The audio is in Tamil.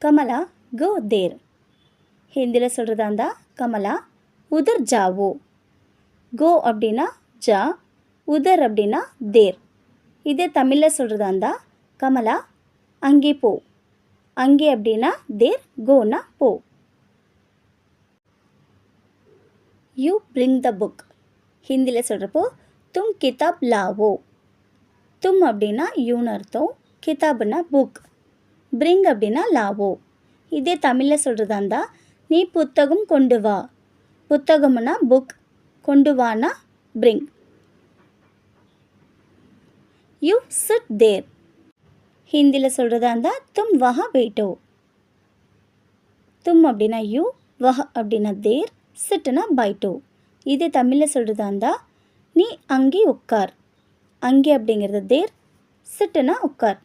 கமலா கோ தேர். ஹிந்தியில் சொல்கிறதா இருந்தால் கமலா உதர் ஜாவோ. கோ அப்படின்னா ஜா, உதர் அப்படின்னா தேர். இதே தமிழில் சொல்கிறதா இருந்தால் கமலா அங்கே போ. அங்கே அப்படின்னா தேர், கோனா போ. You bring the book. ஹிந்தியில் சொல்கிறப்போ தும் கிதாப் லாவோ. தும் அப்படின்னா யூன்னு அர்த்தம், கிதாப்னா புக், பிரிங் அப்படின்னா லாவோ. இதே தமிழில் சொல்கிறதா இருந்தால் நீ புத்தகம் கொண்டு வா. புத்தகம்னா புக், கொண்டு வானா பிரிங். யூ சிட் தேர். ஹிந்தியில் சொல்கிறதா இருந்தால் தும் வஹா பேட்டோ. தும் அப்படின்னா யூ, வஹ அப்படின்னா தேர், சிட்டுனா பைட்டோ. இதே தமிழில் சொல்கிறதா இருந்தால் நீ அங்கே உட்கார். அங்கே அப்படிங்கிறது தேர், சிட்டுனா உட்கார்.